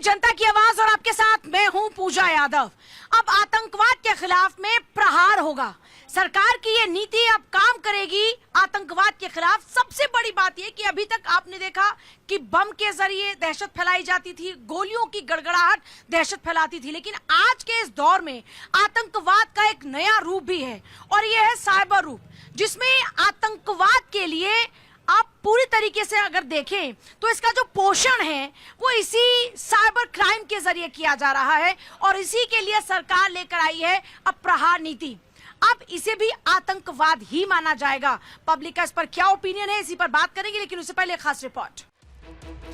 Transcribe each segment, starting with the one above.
जनता की आवाज और आपके साथ मैं हूं पूजा यादव। अब आतंकवाद के खिलाफ में प्रहार होगा। सरकार की ये नीति अब काम करेगी आतंकवाद के खिलाफ। सबसे बड़ी बात यह कि अभी तक आपने देखा कि बम के जरिए दहशत फैलाई जाती थी, गोलियों की गड़गड़ाहट दहशत फैलाती थी, लेकिन आज के इस दौर में आतंकवाद का एक नया रूप भी है और यह है साइबर रूप, जिसमें आतंकवाद के लिए आप पूरी तरीके से अगर देखें तो इसका जो पोषण है वो इसी साइबर क्राइम के जरिए किया जा रहा है और इसी के लिए सरकार लेकर आई है अब प्रहार नीति। अब इसे भी आतंकवाद ही माना जाएगा। पब्लिक का इस पर क्या ओपिनियन है, इसी पर बात करेंगे, लेकिन उससे पहले खास रिपोर्ट।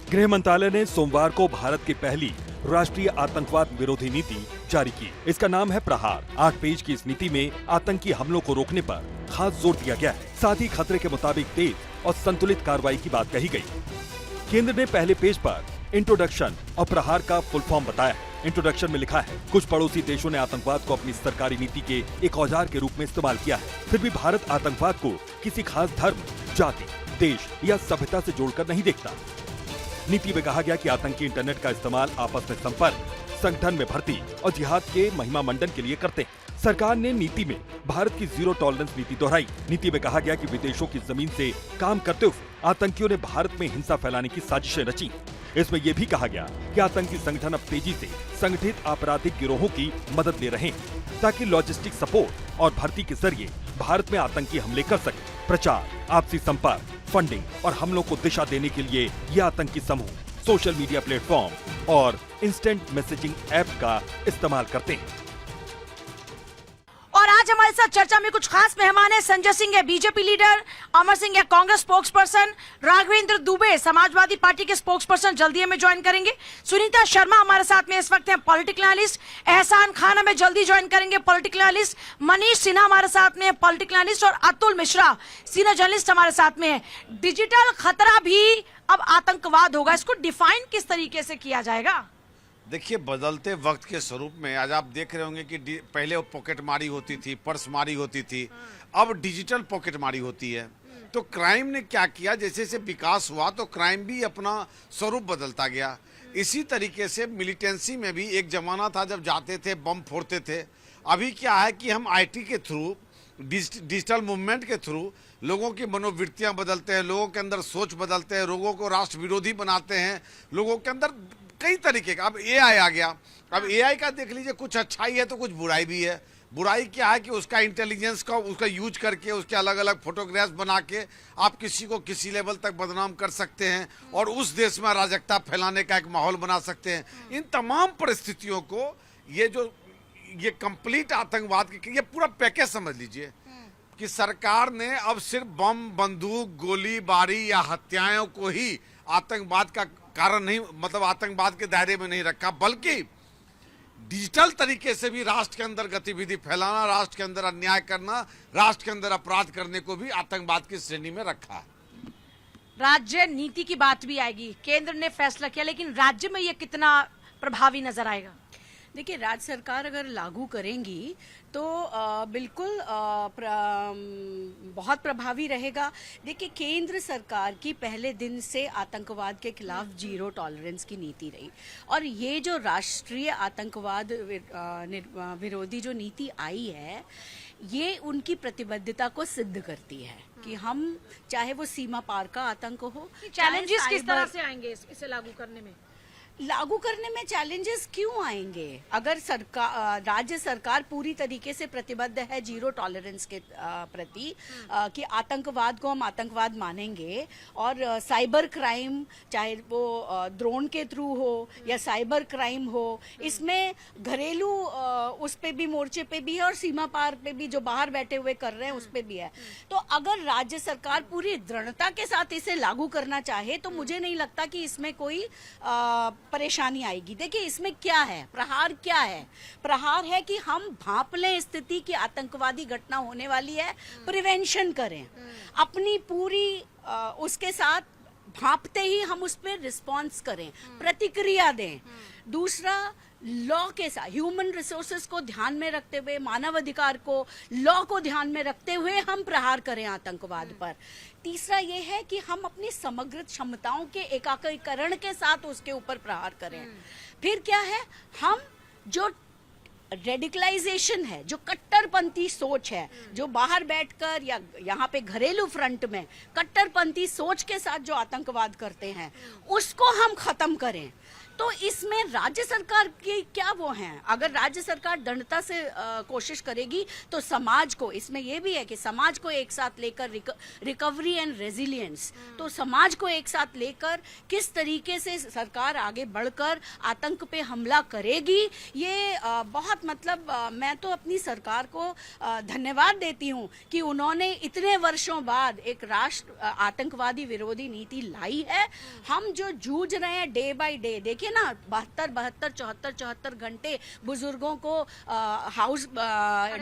गृह मंत्रालय ने सोमवार को भारत की पहली राष्ट्रीय आतंकवाद विरोधी नीति जारी की। इसका नाम है प्रहार। 8 पेज की इस नीति में आतंकी हमलों को रोकने पर खास जोर दिया गया है। साथ ही खतरे के मुताबिक तेज और संतुलित कार्रवाई की बात कही गई। केंद्र ने पहले पेज पर इंट्रोडक्शन और प्रहार का फुल फॉर्म बताया है। इंट्रोडक्शन में लिखा है, कुछ पड़ोसी देशों ने आतंकवाद को अपनी सरकारी नीति के एक औजार के रूप में इस्तेमाल किया है। फिर भी भारत आतंकवाद को किसी खास धर्म, जाति, देश या सभ्यता से जोड़कर नहीं देखता। नीति में कहा गया कि आतंकी इंटरनेट का इस्तेमाल आपस में संपर्क, संगठन में भर्ती और जिहाद के महिमा मंडन के लिए करते हैं। सरकार ने नीति में भारत की जीरो टॉलरेंस नीति दोहराई। नीति में कहा गया कि विदेशों की जमीन से काम करते हुए आतंकियों ने भारत में हिंसा फैलाने की साजिशें रची। इसमें यह भी कहा गया कि आतंकी संगठन अब तेजी से संगठित आपराधिक गिरोहों की मदद ले रहे हैं ताकि लॉजिस्टिक सपोर्ट और भर्ती के जरिए भारत में आतंकी हमले कर सके। प्रचार, आपसी संपर्क, फंडिंग और हमलों को दिशा देने के लिए ये आतंकी समूह सोशल मीडिया प्लेटफॉर्म और इंस्टेंट मैसेजिंग ऐप का इस्तेमाल करते हैं। और आज हमारे साथ चर्चा में कुछ खास मेहमान हैं। संजय सिंह है बीजेपी लीडर, अमर सिंह है Congress spokes person, Raghavendra Dubey Samajwadi party के स्पोक्स पर्सन जल्दी हमें ज्वाइन करेंगे, सुनीता शर्मा हमारे साथ में इस वक्त हैं पॉलिटिकल एनालिस्ट, एहसान खान हमें जल्दी ज्वाइन करेंगे पॉलिटिकल एनालिस्ट, मनीष सिन्हा हमारे साथ में है पॉलिटिकल एनालिस्ट और अतुल मिश्रा सीनियर जर्नलिस्ट हमारे साथ में है। डिजिटल खतरा भी अब आतंकवाद होगा, इसको डिफाइन किस तरीके से किया जाएगा? देखिए, बदलते वक्त के स्वरूप में आज आप देख रहे होंगे कि पहले पॉकेट मारी होती थी, पर्स मारी होती थी, अब डिजिटल पॉकेट मारी होती है। तो क्राइम ने क्या किया, जैसे जैसे विकास हुआ तो क्राइम भी अपना स्वरूप बदलता गया। इसी तरीके से मिलिटेंसी में भी एक जमाना था जब जाते थे बम फोड़ते थे। अभी क्या है कि हम आईटी के थ्रू, डिजिटल मूवमेंट के थ्रू लोगों की मनोवृत्तियां बदलते हैं, लोगों के अंदर सोच बदलते हैं, लोगों को राष्ट्र विरोधी बनाते हैं, लोगों के अंदर कई तरीके का। अब एआई आ गया। अब एआई का देख लीजिए, कुछ अच्छाई है तो कुछ बुराई भी है। बुराई क्या है कि उसका इंटेलिजेंस का उसका यूज करके उसके अलग अलग फोटोग्राफ्स बना के आप किसी को किसी लेवल तक बदनाम कर सकते हैं और उस देश में अराजकता फैलाने का एक माहौल बना सकते हैं। इन तमाम परिस्थितियों को ये कंप्लीट आतंकवाद की ये पूरा पैकेज समझ लीजिए कि सरकार ने अब सिर्फ बम, बंदूक, गोली बारी या हत्याओं को ही आतंकवाद का कारण नहीं, मतलब आतंकवाद के दायरे में नहीं रखा, बल्कि डिजिटल तरीके से भी राष्ट्र के अंदर गतिविधि फैलाना, राष्ट्र के अंदर अन्याय करना, राष्ट्र के अंदर अपराध करने को भी आतंकवाद की श्रेणी में रखा है। राज्य नीति की बात भी आएगी। केंद्र ने फैसला किया, लेकिन राज्य में ये कितना प्रभावी नजर आएगा? देखिए, राज्य सरकार अगर लागू करेंगी तो बिल्कुल बहुत प्रभावी रहेगा। देखिए, केंद्र सरकार की पहले दिन से आतंकवाद के खिलाफ जीरो टॉलरेंस की नीति रही और ये जो राष्ट्रीय आतंकवाद विरोधी जो नीति आई है, ये उनकी प्रतिबद्धता को सिद्ध करती है कि हम चाहे वो सीमा पार का आतंक हो। चैलेंजेस किस तरह से आएंगे इसे लागू करने में चैलेंजेस क्यों आएंगे? अगर राज्य सरकार पूरी तरीके से प्रतिबद्ध है जीरो टॉलरेंस के प्रति कि आतंकवाद को हम आतंकवाद मानेंगे और साइबर क्राइम, चाहे वो ड्रोन के थ्रू हो या साइबर क्राइम हो, इसमें घरेलू उस पे भी, मोर्चे पे भी है और सीमा पार पे भी जो बाहर बैठे हुए कर रहे हैं उस पे भी है। तो अगर राज्य सरकार पूरी दृढ़ता के साथ इसे लागू करना चाहे तो मुझे नहीं लगता कि इसमें कोई परेशानी आएगी। देखिए, इसमें क्या है, प्रहार क्या है? प्रहार है कि हम भांप लें स्थिति की आतंकवादी घटना होने वाली है, प्रिवेंशन करें, अपनी पूरी उसके साथ भांपते ही हम उस पर रिस्पॉन्स करें, प्रतिक्रिया दें। दूसरा, लॉ के साथ ह्यूमन रिसोर्सेज को ध्यान में रखते हुए, मानव अधिकार को, लॉ को ध्यान में रखते हुए हम प्रहार करें आतंकवाद पर। तीसरा ये है कि हम अपनी समग्र क्षमताओं के एकीकरण के साथ उसके ऊपर प्रहार करें। फिर क्या है, हम जो रेडिकलाइजेशन है, जो कट्टरपंथी सोच है, जो बाहर बैठकर या यहाँ पे घरेलू फ्रंट में कट्टरपंथी सोच के साथ जो आतंकवाद करते हैं, उसको हम खत्म करें। तो इसमें राज्य सरकार की क्या वो हैं? अगर राज्य सरकार दृढ़ता से कोशिश करेगी तो समाज को, इसमें ये भी है कि समाज को एक साथ लेकर रिकवरी एंड रेजिलियंस, तो समाज को एक साथ लेकर किस तरीके से सरकार आगे बढ़कर आतंक पे हमला करेगी, ये बहुत मतलब मैं तो अपनी सरकार को धन्यवाद देती हूँ कि उन्होंने इतने वर्षों बाद एक राष्ट्र आतंकवादी विरोधी नीति लाई है। हम जो जूझ रहे हैं डे बाय डे, देखिए ना 72, 74, 74 घंटे बुजुर्गों को हाउस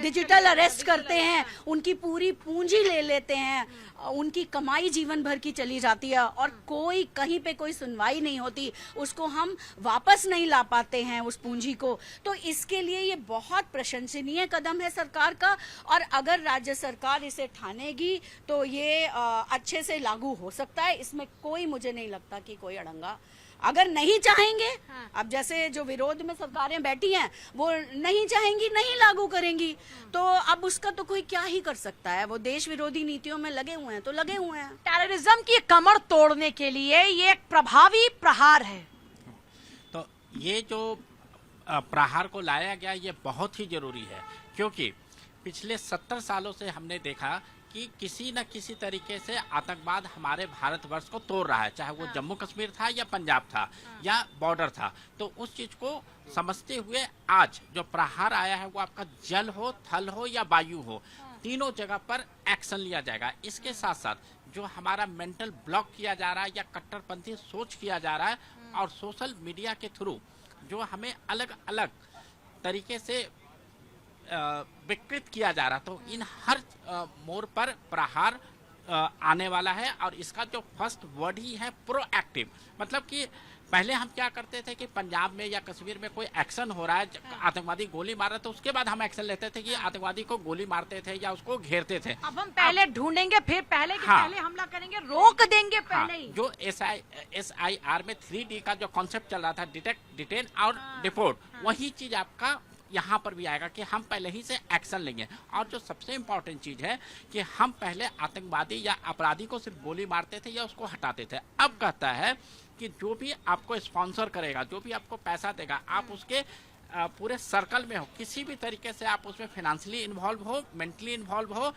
डिजिटल अरेस्ट करते हैं, उनकी पूरी पूंजी ले लेते हैं, उनकी कमाई जीवन भर की चली जाती है और कोई कहीं पे कोई सुनवाई नहीं होती, उसको हम वापस नहीं ला पाते हैं उस पूंजी को। तो इसके लिए ये बहुत प्रशंसनीय कदम है सरकार का, और अगर राज्य सरकार इसे ठानेगी तो ये अच्छे से लागू हो सकता है। इसमें कोई, मुझे नहीं लगता कि कोई अड़ंगा। अगर नहीं चाहेंगे, अब जैसे जो विरोध में सरकारें बैठी हैं वो नहीं चाहेंगी, नहीं लागू करेंगी, तो अब उसका तो कोई क्या ही कर सकता है। वो देश विरोधी नीतियों में लगे हुए हैं तो लगे हुए हैं। टेररिज्म की कमर तोड़ने के लिए ये एक प्रभावी प्रहार है। तो ये जो प्रहार को लाया गया ये बहुत ही जरूरी है, क्योंकि पिछले 70 सालों से हमने देखा कि किसी न किसी तरीके से आतंकवाद हमारे भारतवर्ष को तोड़ रहा है, चाहे वो जम्मू कश्मीर था या पंजाब था या बॉर्डर था। तो उस चीज को समझते हुए आज जो प्रहार आया है वो आपका जल हो, थल हो या वायु हो, तीनों जगह पर एक्शन लिया जाएगा। इसके साथ साथ जो हमारा मेंटल ब्लॉक किया जा रहा है या कट्टरपंथी सोच किया जा रहा है, और सोशल मीडिया के थ्रू जो हमें अलग अलग तरीके से विकृत किया जा रहा, तो इन हर मोड़ पर प्रहार आने वाला है। और इसका जो फर्स्ट वर्ड ही है प्रोएक्टिव, मतलब कि पहले हम क्या करते थे कि पंजाब में या कश्मीर में कोई एक्शन हो रहा है, आतंकवादी गोली मार रहे, तो उसके बाद हम एक्शन लेते थे कि आतंकवादी को गोली मारते थे या उसको घेरते थे। अब हम पहले ढूंढेंगे, फिर पहले हाँ, पहले हमला करेंगे, रोक देंगे पहले ही। जो SIR में 3D का जो कॉन्सेप्ट चल रहा था, डिटेक्ट, डिटेन और डिपोर्ट, वही चीज आपका यहाँ पर भी आएगा कि हम पहले ही से एक्शन लेंगे। और जो सबसे इम्पोर्टेंट चीज है कि हम पहले आतंकवादी या अपराधी को सिर्फ गोली मारते थे या उसको हटाते थे, अब कहता है कि जो भी आपको स्पॉन्सर करेगा, जो भी आपको पैसा देगा, आप उसके पूरे सर्कल में हो, किसी भी तरीके से आप उसमें फाइनेंशियली इन्वॉल्व हो, मेंटली इन्वॉल्व हो,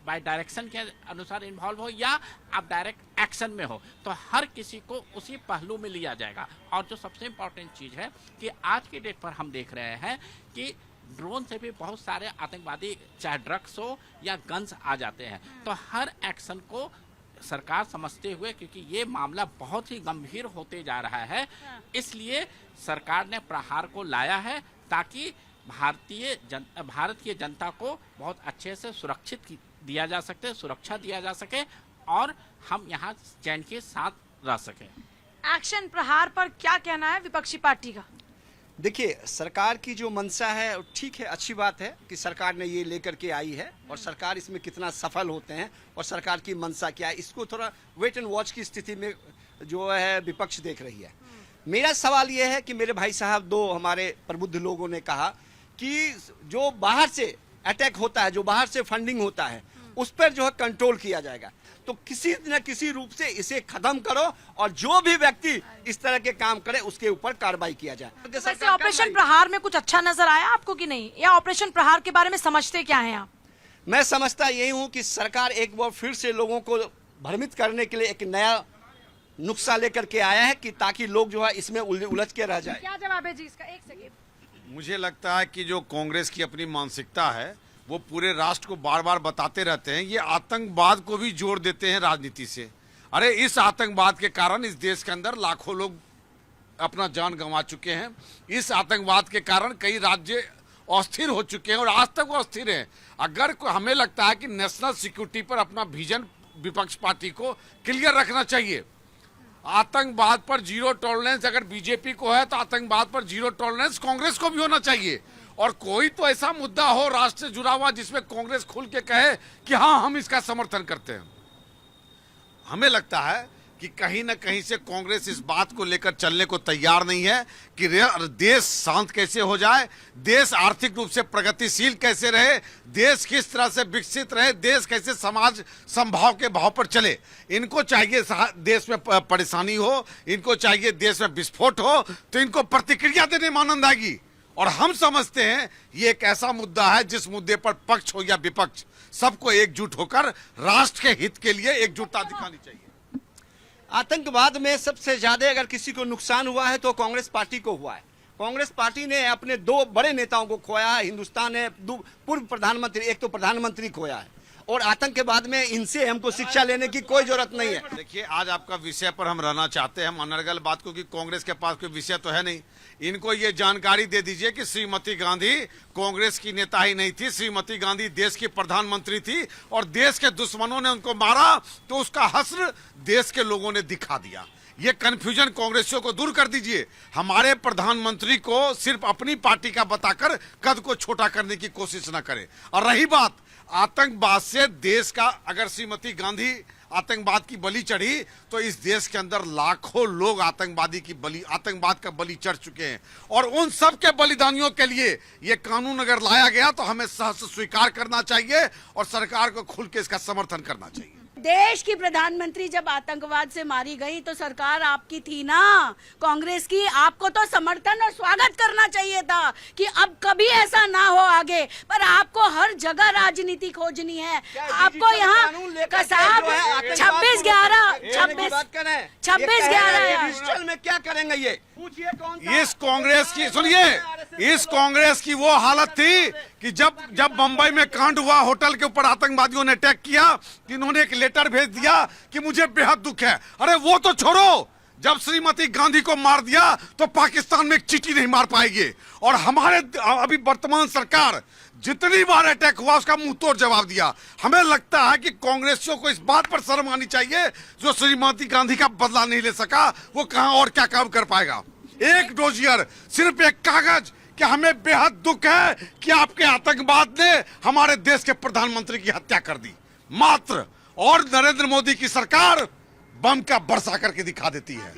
बाय डायरेक्शन के अनुसार इन्वॉल्व हो या आप डायरेक्ट एक्शन में हो, तो हर किसी को उसी पहलू में लिया जाएगा। और जो सबसे इम्पोर्टेंट चीज है कि आज की डेट पर हम देख रहे हैं कि ड्रोन से भी बहुत सारे आतंकवादी, चाहे ड्रग्स हो या गन्स आ जाते हैं। तो हर एक्शन को सरकार समझते हुए, क्योंकि ये मामला बहुत ही गंभीर होते जा रहा है, इसलिए सरकार ने प्रहार को लाया है ताकि भारत की जनता को बहुत अच्छे से सुरक्षित दिया जा सके, सुरक्षा दिया जा सके और हम यहाँ चैन के साथ रह सके। एक्शन प्रहार पर क्या कहना है विपक्षी पार्टी का? देखिए, सरकार की जो मंशा है ठीक है, अच्छी बात है कि सरकार ने ये लेकर के आई है, और सरकार इसमें कितना सफल होते हैं और सरकार की मंशा क्या है, इसको थोड़ा वेट एंड वॉच की स्थिति में जो है विपक्ष देख रही है। मेरा सवाल ये है कि मेरे भाई साहब, दो हमारे प्रबुद्ध लोगों ने कहा कि जो बाहर से अटैक होता है, जो बाहर से फंडिंग होता है, उस पर जो है कंट्रोल किया जाएगा। तो किसी न किसी रूप से इसे खत्म करो और जो भी व्यक्ति इस तरह के काम करे उसके ऊपर कार्रवाई किया जाए। वैसे ऑपरेशन प्रहार में कुछ अच्छा नजर आया आपको कि नहीं, या ऑपरेशन प्रहार के बारे में समझते क्या हैं आप? मैं समझता यही हूँ कि सरकार एक बार फिर से लोगों को भ्रमित करने के लिए एक नया नुस्खा लेकर के आया है कि ताकि लोग जो है इसमें उलझ के रह जाए। क्या जवाब है जी इसका? एक सेकेंड। मुझे लगता है कि जो कांग्रेस की अपनी मानसिकता है वो पूरे राष्ट्र को बार बार बताते रहते हैं, ये आतंकवाद को भी जोड़ देते हैं राजनीति से। अरे इस आतंकवाद के कारण इस देश के अंदर लाखों लोग अपना जान गंवा चुके हैं। इस आतंकवाद के कारण कई राज्य अस्थिर हो चुके हैं और आज तक वो अस्थिर हैं। अगर हमें लगता है कि नेशनल सिक्योरिटी पर अपना विजन विपक्ष पार्टी को क्लियर रखना चाहिए। आतंकवाद पर जीरो टॉलरेंस अगर बीजेपी को है तो आतंकवाद पर जीरो टॉलरेंस कांग्रेस को भी होना चाहिए। और कोई तो ऐसा मुद्दा हो राष्ट्र से जुड़ा हुआ जिसमें कांग्रेस खुल के कहे कि हाँ हम इसका समर्थन करते हैं। हमें लगता है कि कहीं ना कहीं से कांग्रेस इस बात को लेकर चलने को तैयार नहीं है कि देश शांत कैसे हो जाए, देश आर्थिक रूप से प्रगतिशील कैसे रहे, देश किस तरह से विकसित रहे, देश कैसे समाज समभाव के भाव पर चले। इनको चाहिए देश में परेशानी हो, इनको चाहिए देश में विस्फोट हो, तो इनको प्रतिक्रिया देने में आनंद आएगी। और हम समझते हैं ये एक ऐसा मुद्दा है जिस मुद्दे पर पक्ष हो या विपक्ष, सबको एकजुट होकर राष्ट्र के हित के लिए एकजुटता दिखानी चाहिए। आतंकवाद में सबसे ज्यादा अगर किसी को नुकसान हुआ है तो कांग्रेस पार्टी को हुआ है। कांग्रेस पार्टी ने अपने 2 बड़े नेताओं को खोया है। हिंदुस्तान ने पूर्व प्रधानमंत्री, एक तो प्रधानमंत्री खोया है, और आतंकवाद में इनसे हमको शिक्षा लेने की कोई जरूरत नहीं है। देखिए, आज आपका विषय पर हम रहना चाहते हैं, हम अनर्गल बात को, कि कांग्रेस के पास कोई विषय तो है नहीं। इनको ये जानकारी दे दीजिए कि श्रीमती गांधी कांग्रेस की नेता ही नहीं थी, श्रीमती गांधी देश की प्रधानमंत्री थी, और देश के दुश्मनों ने उनको मारा तो उसका हश्र देश के लोगों ने दिखा दिया। ये कंफ्यूजन कांग्रेसियों को दूर कर दीजिए। हमारे प्रधानमंत्री को सिर्फ अपनी पार्टी का बताकर कद को छोटा करने की कोशिश न करें। और रही बात आतंकवाद से देश का, अगर श्रीमती गांधी आतंकवाद की बलि चढ़ी तो इस देश के अंदर लाखों लोग आतंकवाद का बलि चढ़ चुके हैं, और उन सब के बलिदानियों के लिए ये कानून अगर लाया गया तो हमें सहर्ष स्वीकार करना चाहिए और सरकार को खुल के इसका समर्थन करना चाहिए। देश की प्रधानमंत्री जब आतंकवाद से मारी गई तो सरकार आपकी थी ना, कांग्रेस की। आपको तो समर्थन और स्वागत करना चाहिए था कि अब कभी ऐसा ना हो आगे, पर आपको हर जगह राजनीति खोजनी है। आपको यहाँ कसाब 26/11 में क्या करेंगे ये पूछिए। इस कांग्रेस की, सुनिए, इस कांग्रेस की वो हालत थी कि जब बंबई में कांड हुआ, होटल के ऊपर आतंकवादियों ने अटैक किया, इन्होंने एक लेटर भेज दिया कि मुझे बेहद दुख है। अरे वो तो छोड़ो, जब श्रीमती गांधी को मार दिया तो पाकिस्तान में एक चींटी नहीं मार पाएगी। और हमारे अभी वर्तमान सरकार जितनी बार अटैक हुआ उसका मुंह तोड़ जवाब दिया। हमें लगता है कि कांग्रेसियों को इस बात पर शर्म आनी चाहिए, जो श्रीमती गांधी का बदला नहीं ले सका वो कहां और क्या काम कर पाएगा। एक डोजियर, सिर्फ एक कागज कि हमें बेहद दुख है कि आपके आतंकवाद ने हमारे देश के प्रधानमंत्री की हत्या कर दी, मात्र। और नरेंद्र मोदी की सरकार बम का बरसा करके दिखा देती है।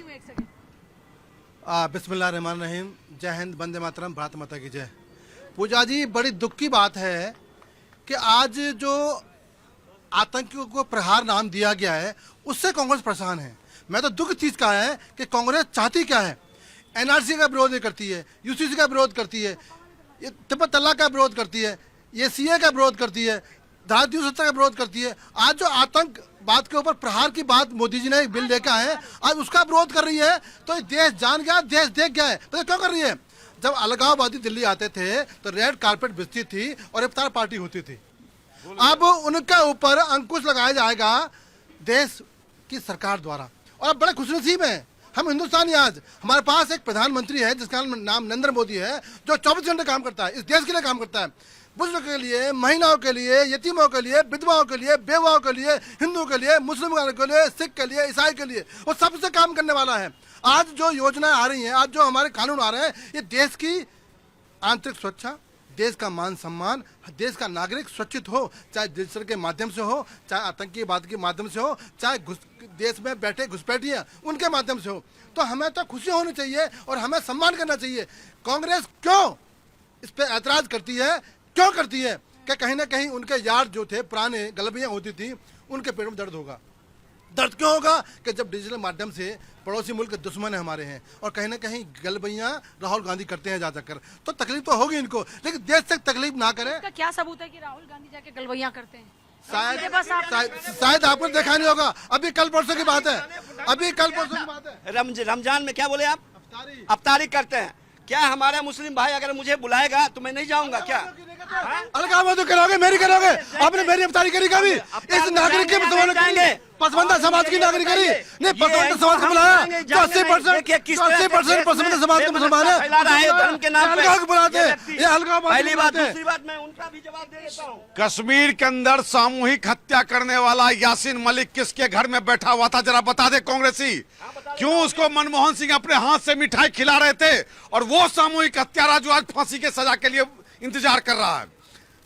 बिस्मिल्लाहिर्रहमानिर्रहीम। जय हिंद, वंदे मातरम, भारत माता की जय। पूजा जी, बड़ी दुख की बात है कि आज जो आतंकियों को प्रहार नाम दिया गया है उससे कांग्रेस परेशान है। मैं तो दुख चीज का है कि कांग्रेस चाहती क्या है। एनआरसी का विरोध करती है, यूसीसी का विरोध करती है, तिब्बत तलाक का विरोध करती है, ये सीए का विरोध करती है, धारा 370 का विरोध करती है। आज जो आतंकवाद के ऊपर प्रहार की बात मोदी जी ने एक बिल लेकर आए, आज उसका विरोध कर रही है। तो देश जान गया, देश देख गया है। तो क्यों कर रही है? जब अलगाववादी दिल्ली आते थे तो रेड कारपेट बिछती थी और इफ्तार पार्टी होती थी। अब उनके ऊपर अंकुश लगाया जाएगा देश की सरकार द्वारा। और अब बड़े खुशनसीब हैं हम हिंदुस्तानी, आज हमारे पास एक प्रधानमंत्री है जिसका नाम नरेंद्र मोदी है, जो 24 घंटे काम करता है, इस देश के लिए काम करता है, बुजुर्ग के लिए, महिलाओं के लिए, यतीमों के लिए, विधवाओं के लिए, बेवाओं के लिए, हिंदू के लिए, मुस्लिम के लिए, सिख के लिए, ईसाई के लिए, वो सबसे काम करने वाला है। आज जो योजनाएं आ रही हैं, आज जो हमारे कानून आ रहे हैं, ये देश की आंतरिक सुरक्षा, देश का मान सम्मान, देश का नागरिक सुरक्षित हो, चाहे डिजिटल के माध्यम से हो, चाहे आतंकीवाद के माध्यम से हो, चाहे देश में बैठे घुसपैठिया उनके माध्यम से हो। तो हमें तो खुशी होनी चाहिए और हमें सम्मान करना चाहिए। कांग्रेस क्यों इस पर ऐतराज करती है, क्यों करती है? कि कहीं ना कहीं उनके यार जो थे, पुराने गलबियाँ होती थी, उनके पेट में दर्द होगा। दर्द क्यों होगा? कि जब डिजिटल माध्यम से पड़ोसी मुल्क के दुश्मन हमारे हैं और कहीं ना कहीं गलबैयाँ राहुल गांधी करते हैं जा जाकर, तो तकलीफ तो होगी इनको, लेकिन देश तक तकलीफ ना करें। इसका क्या सबूत है कि राहुल गांधी जाके गलबैया करते हैं? शायद आपको देखा नहीं होगा। अभी कल परसों की बात है, अभी कल परसों की बात है। रमजान में क्या बोले आप? अफ्तारी करते हैं। क्या हमारा मुस्लिम भाई अगर मुझे बुलाएगा तो मैं नहीं जाऊंगा क्या? अलगाव तो करोगे, मेरी करोगे? आपने मेरी अफ्तारी करी कभी? इस नागरिक के मुसलमान पसमंदा समाज की नागरिक करी नहीं, पसमंदा समाज को बुलाया तो 80% पसमंदा समाज के मुसलमान है, धर्म के नाम अलगाव बुलाते हैं। ये अलगाव पहली बात। दूसरी बात, मैं उनका भी जवाब दे देता हूँ। कश्मीर के अंदर सामूहिक हत्या करने वाला यासीन मलिक किसके घर में बैठा हुआ था, जरा बता दे कांग्रेसी। क्यों उसको मनमोहन सिंह अपने हाथ से मिठाई खिला रहे थे, और वो सामूहिक हत्यारा जो आज फांसी के सजा के लिए इंतजार कर रहा है।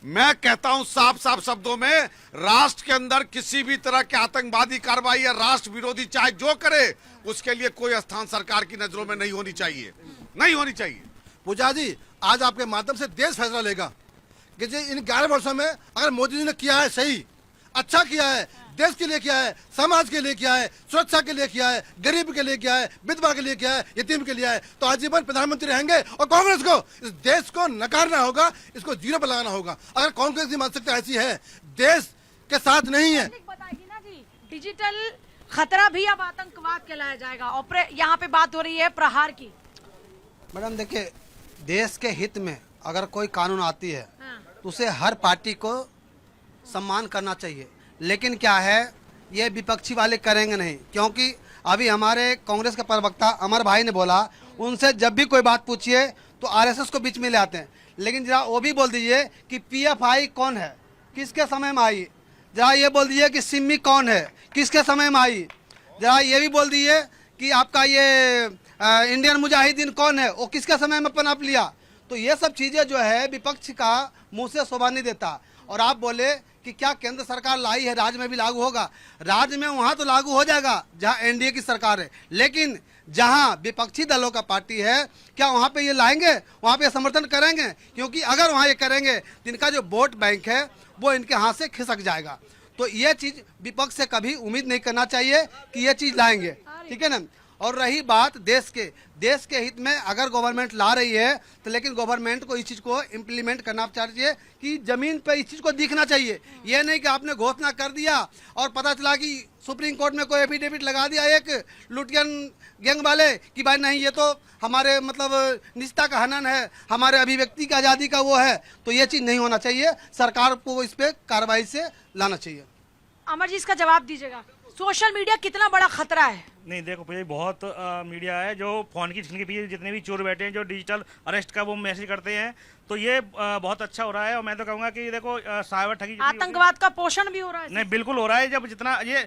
मैं कहता हूं साफ साफ शब्दों में, राष्ट्र के अंदर किसी भी तरह की आतंकवादी कार्रवाई या राष्ट्र विरोधी चाहे जो करे, उसके लिए कोई स्थान सरकार की नजरों में नहीं होनी चाहिए, नहीं होनी चाहिए। पूजा जी, आज आपके माध्यम से देश फैसला लेगा कि जी इन 11 वर्षों में अगर मोदी जी ने किया है सही, अच्छा किया है, देश के लिए किया है, समाज के लिए किया है, सुरक्षा के लिए किया है, गरीब के लिए किया है, विधवा के लिए किया है, यतीम के लिए है, तो आजीवन प्रधानमंत्री रहेंगे। और कांग्रेस को इस देश को नकारना होगा, इसको जीरो पर लगाना होगा। अगर कांग्रेस की मानसिकता ऐसी है, देश के साथ नहीं है। बताएगी ना जी, डिजिटल खतरा भी अब आतंकवाद कहलाया जाएगा। और यहाँ पे बात हो रही है प्रहार की। मैडम देखिए, देश के हित में अगर कोई कानून आती है तो उसे हर पार्टी को सम्मान करना चाहिए, लेकिन क्या है ये विपक्षी वाले करेंगे नहीं, क्योंकि अभी हमारे कांग्रेस के प्रवक्ता अमर भाई ने बोला, उनसे जब भी कोई बात पूछिए तो आरएसएस को बीच में ले आते हैं। लेकिन जरा वो भी बोल दीजिए कि पीएफआई कौन है, किसके समय में आई। जरा ये बोल दीजिए कि सिम्मी कौन है, किसके समय में आई। जरा ये भी बोल दीजिए कि आपका ये इंडियन मुजाहिदीन कौन है, वो किसके समय में पनप लिया। तो ये सब चीज़ें जो है विपक्ष का मुंह से शोभा नहीं देता। और आप बोले कि क्या केंद्र सरकार लाई है, राज्य में भी लागू होगा। राज्य में वहाँ तो लागू हो जाएगा जहाँ एनडीए की सरकार है, लेकिन जहाँ विपक्षी दलों का पार्टी है, क्या वहाँ पे ये लाएंगे, वहाँ पे समर्थन करेंगे? क्योंकि अगर वहाँ ये करेंगे तो इनका जो वोट बैंक है वो इनके हाथ से खिसक जाएगा। तो ये चीज़ विपक्ष से कभी उम्मीद नहीं करना चाहिए कि ये चीज़ लाएंगे, ठीक है ना। और रही बात देश के हित में अगर गवर्नमेंट ला रही है तो लेकिन गवर्नमेंट को इस चीज़ को इम्प्लीमेंट करना चाहिए कि ज़मीन पे इस चीज़ को दिखना चाहिए। ये नहीं कि आपने घोषणा कर दिया और पता चला कि सुप्रीम कोर्ट में कोई एफिडेविट लगा दिया एक लुटियन गैंग वाले कि भाई नहीं ये तो हमारे मतलब निजता का हनन है, हमारे अभिव्यक्ति की आज़ादी का वो है। तो ये चीज़ नहीं होना चाहिए, सरकार को इस पर कार्रवाई से लाना चाहिए। अमर जी, इसका जवाब दीजिएगा, सोशल मीडिया कितना बड़ा खतरा है? नहीं देखो भैया, बहुत मीडिया है जो फोन की स्क्रीन के पीछे जितने भी चोर बैठे हैं, जो डिजिटल अरेस्ट का वो मैसेज करते हैं, तो ये बहुत अच्छा हो रहा है। और मैं तो कहूँगा कि देखो साइबर ठगी, आतंकवाद का पोषण भी हो रहा है। नहीं बिल्कुल हो रहा है। जब जितना ये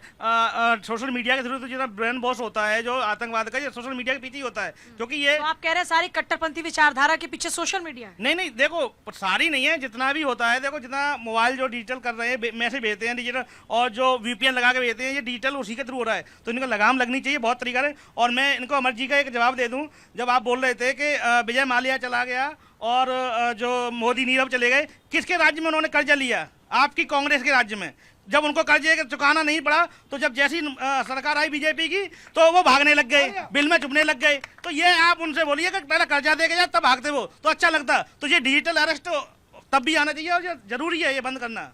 सोशल मीडिया के थ्रू तो जितना ब्रेन वॉश होता है जो आतंकवाद का, ये सोशल मीडिया के पीछे ही होता है। क्योंकि ये तो आप कह रहे हैं सारी कट्टरपंथी विचारधारा के पीछे सोशल मीडिया है? नहीं देखो, सारी नहीं है, जितना भी होता है। देखो जितना मोबाइल जो डिजिटल कर रहे हैं, मैसेज भेजते हैं डिजिटल, और जो VPN लगा के भेजते हैं, ये डिजिटल उसी के थ्रू हो रहा है। तो इनको लगाम लगनी चाहिए बहुत तरीका है। और मैं इनको अमर जी का एक जवाब दे दूं, जब आप बोल रहे थे कि विजय माल्या चला गया और जो मोदी नीरव चले गए, किसके राज्य में उन्होंने कर्जा लिया? आपकी कांग्रेस के राज्य में। जब उनको कर्जे चुकाना नहीं पड़ा तो जब जैसी सरकार आई बीजेपी की तो वो भागने लग गए, बिल में चुभने लग गए। तो ये आप उनसे बोलिए कि पहले कर्जा दे के जाए तब भागते वो, तो अच्छा लगता। तो ये डिजिटल अरेस्ट तब भी आना चाहिए और ये जरूरी है, ये बंद करना।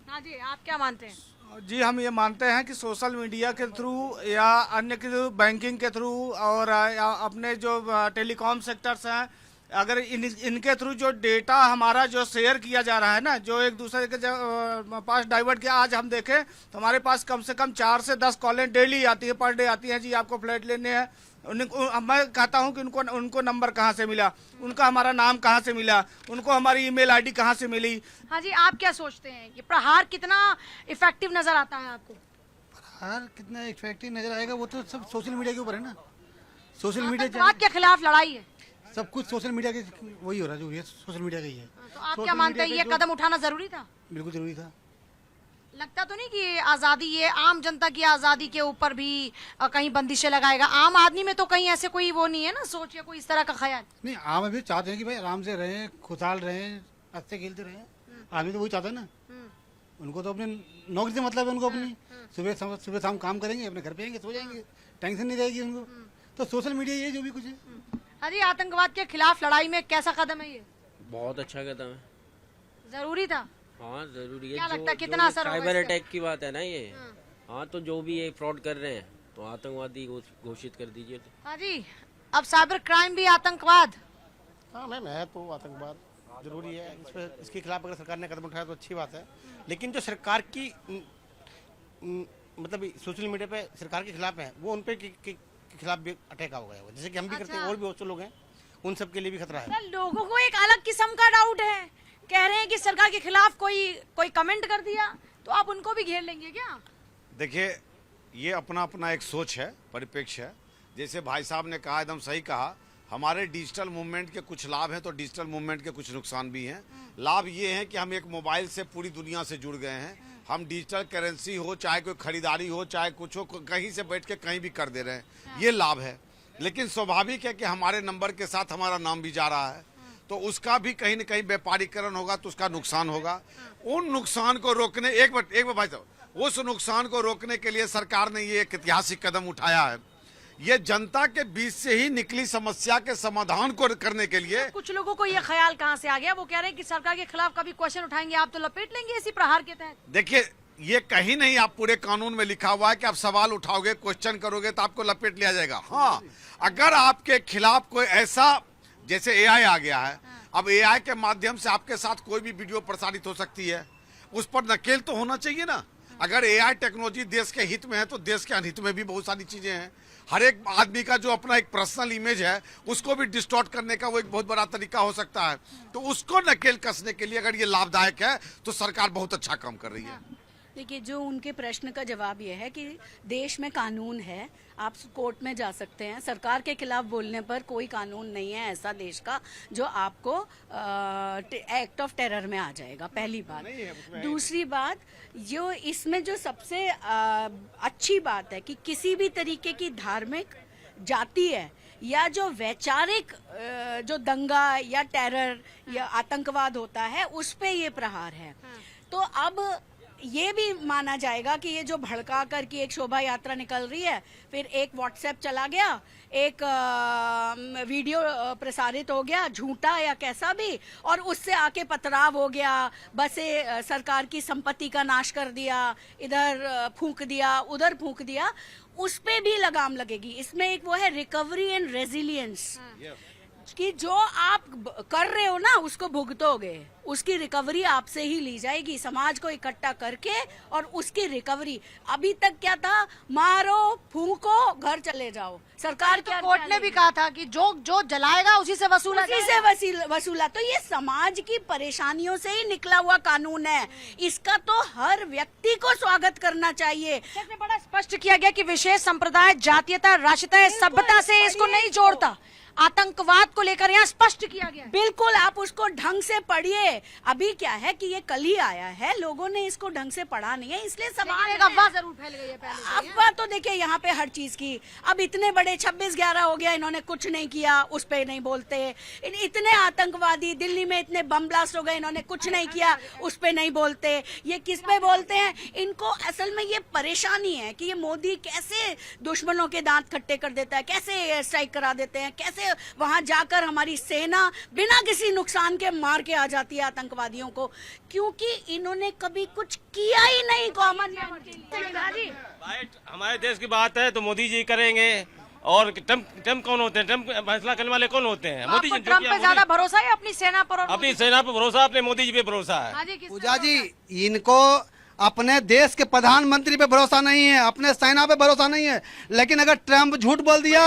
हाँ जी, आप क्या मानते हैं? जी, हम ये मानते हैं कि सोशल मीडिया के थ्रू या अन्य के थ्रू, बैंकिंग के थ्रू और अपने जो टेलीकॉम सेक्टर्स हैं, अगर इनके थ्रू जो डेटा हमारा जो शेयर किया जा रहा है ना, जो एक दूसरे के पास डाइवर्ट किया, आज हम देखें तो हमारे पास कम से कम 4 से 10 कॉलें डेली आती है, पर डे आती हैं जी आपको फ्लैट लेने हैं। मैं कहता हूं कि उनको नंबर कहां से मिला, उनका हमारा नाम कहां से मिला, उनको हमारी ईमेल आईडी कहां से मिली। हाँ जी, आप क्या सोचते हैं कि प्रहार कितना इफेक्टिव नजर आता है आपको? प्रहार कितना इफेक्टिव नजर आएगा वो तो सब सोशल मीडिया के ऊपर है ना। सोशल मीडिया आतंकवाद के खिलाफ लड़ाई है, सब कुछ सोशल मीडिया के वही हो रहा है, जो ये सोशल मीडिया का ही है। तो आप क्या मानते हैं ये कदम उठाना जरूरी था? बिल्कुल जरूरी था। लगता तो नहीं कि आजादी, ये आम जनता की आजादी के ऊपर भी कहीं बंदिशें लगाएगा? आम आदमी में तो कहीं ऐसे कोई वो नहीं है ना, सोच या कोई इस तरह का ख्याल? नहीं, आम आदमी चाहते हैं कि भाई आराम से रहें, खुशहाल रहें, हंसते खेलते रहें। आदमी तो वही चाहता है ना। उनको तो अपने नौकरी से मतलब है, उनको अपनी सुबह शाम काम करेंगे, अपने घर पे आएंगे, सो जाएंगे, टेंशन नहीं रहेगी उनको। तो सोशल मीडिया ये जो भी कुछ है। अरे आतंकवाद के खिलाफ लड़ाई में कैसा कदम है ये? बहुत अच्छा कदम है, जरूरी था। हाँ जरूरी है। क्या लगता है कितना असर होगा साइबर इसका? अटैक की बात है ना ये। हाँ तो जो भी ये फ्रॉड कर रहे हैं तो आतंकवादी घोषित कर दीजिए। तो हाँ जी, अब साइबर क्राइम भी आतंकवाद? हाँ मैम, है तो आतंकवाद जरूरी है। इसके खिलाफ अगर सरकार ने कदम उठाया तो अच्छी बात है। लेकिन जो सरकार की मतलब सोशल मीडिया पे सरकार के खिलाफ है, वो उन पे के खिलाफ भी अटैक होगा, जैसे कि हम भी करते हैं, और भी बहुत से लोग हैं, उन सब के लिए भी खतरा है। लोगों को एक अलग किस्म का डाउट है, कह रहे हैं कि सरकार के खिलाफ कोई कमेंट कर दिया तो आप उनको भी घेर लेंगे क्या? देखिए, ये अपना अपना एक सोच है, परिप्रेक्ष्य है। जैसे भाई साहब ने कहा, एकदम सही कहा, हमारे डिजिटल मूवमेंट के कुछ लाभ हैं तो डिजिटल मूवमेंट के कुछ नुकसान भी हैं। लाभ ये है कि हम एक मोबाइल से पूरी दुनिया से जुड़ गए हैं। हम डिजिटल करेंसी हो, चाहे कोई खरीदारी हो, चाहे कुछ हो, कहीं से बैठ के कहीं भी कर दे रहे हैं, ये लाभ है। लेकिन स्वाभाविक है कि हमारे नंबर के साथ हमारा नाम भी जा रहा है, तो उसका भी कहीं न कहीं व्यापारीकरण होगा तो उसका नुकसान होगा। उन नुकसान को रोकने एक बार भाई साहब, उस नुकसान को रोकने के लिए सरकार ने ये एक ऐतिहासिक कदम उठाया है। ये जनता के बीच से ही निकली समस्या के समाधान को करने के लिए कुछ लोगों को ये ख्याल कहाँ से आ गया, वो कह रहे हैं कि सरकार के खिलाफ कभी क्वेश्चन उठाएंगे आप तो लपेट लेंगे इसी प्रहार के तहत। देखिए, ये कहीं नहीं आप पूरे कानून में लिखा हुआ है कि आप सवाल उठाओगे, क्वेश्चन करोगे तो आपको लपेट लिया जाएगा। हाँ, अगर आपके खिलाफ कोई ऐसा, जैसे एआई आ गया है, अब एआई के माध्यम से आपके साथ कोई भी वीडियो प्रसारित हो सकती है, उस पर नकेल तो होना चाहिए ना। अगर एआई टेक्नोलॉजी देश के हित में है तो देश के अनहित में भी बहुत सारी चीजें हैं। हर एक आदमी का जो अपना एक पर्सनल इमेज है उसको भी डिस्टॉर्ट करने का वो एक बहुत बड़ा तरीका हो सकता है। तो उसको नकेल कसने के लिए अगर ये लाभदायक है तो सरकार बहुत अच्छा काम कर रही है। देखिए, जो उनके प्रश्न का जवाब ये है कि देश में कानून है, आप कोर्ट में जा सकते हैं। सरकार के खिलाफ बोलने पर कोई कानून नहीं है ऐसा देश का जो आपको एक्ट ऑफ टेरर में आ जाएगा, पहली बात। दूसरी बात, जो इसमें जो सबसे अच्छी बात है कि किसी भी तरीके की धार्मिक, जाति है या जो वैचारिक जो दंगा या टेरर या आतंकवाद होता है उस पे ये प्रहार है। तो अब ये भी माना जाएगा कि ये जो भड़का कर की एक शोभा यात्रा निकल रही है, फिर एक व्हाट्सएप चला गया, एक वीडियो प्रसारित हो गया झूठा या कैसा भी, और उससे आके पथराव हो गया, बसें सरकार की संपत्ति का नाश कर दिया, इधर फूंक दिया, उधर फूंक दिया, उस पे भी लगाम लगेगी। इसमें एक वो है रिकवरी एंड रेजिलियंस कि जो आप कर रहे हो ना उसको भुगतोगे, उसकी रिकवरी आपसे ही ली जाएगी, समाज को इकट्ठा करके, और उसकी रिकवरी। अभी तक क्या था, मारो फूंको घर चले जाओ। सरकार तो कोर्ट ने भी कहा था कि जो जलाएगा उसी से वसूला, वसूला। तो ये समाज की परेशानियों से ही निकला हुआ कानून है, इसका तो हर व्यक्ति को स्वागत करना चाहिए। इसने बड़ा स्पष्ट किया गया कि विशेष संप्रदाय, जातीयता, राष्ट्रीयता, सभ्यता से इसको नहीं जोड़ता। आतंकवाद को लेकर यहाँ स्पष्ट किया गया। बिल्कुल, आप उसको ढंग से पढ़िए। अभी क्या है कि ये कल ही आया है, लोगों ने इसको ढंग से पढ़ा नहीं है, इसलिए सवाल एक अफवाह जरूर फैल गई है पहले। अफवाह तो देखिए यहाँ पे हर चीज की। अब इतने बड़े 26/11 हो गया, इन्होंने कुछ नहीं किया, उस पे नहीं बोलते। इतने आतंकवादी दिल्ली में इतने बम ब्लास्ट हो गए, इन्होंने कुछ नहीं किया, उस पे नहीं बोलते। ये किस पे बोलते हैं? इनको असल में ये परेशानी है कि ये मोदी कैसे दुश्मनों के दांत खट्टे कर देता है, कैसे एयर स्ट्राइक करा देते हैं, कैसे वहां जाकर हमारी सेना बिना किसी नुकसान के मार के आ जाती है आतंकवादियों को, क्योंकि इन्होंने कभी कुछ किया ही नहीं कॉमन मैन के लिए। हमारे देश की बात है तो मोदी जी करेंगे, और ट्रम्प कौन होते हैं? ट्रम्प फैसला करने वाले कौन होते हैं? मोदी जी। ट्रम्प पे ज्यादा भरोसा है अपनी सेना पर? अपनी सेना पर भरोसा, अपने मोदी जी पे भरोसा है। पूजा जी, इनको अपने देश के प्रधानमंत्री पे भरोसा नहीं है, अपने सेना पे भरोसा नहीं है। लेकिन अगर ट्रम्प झूठ बोल दिया,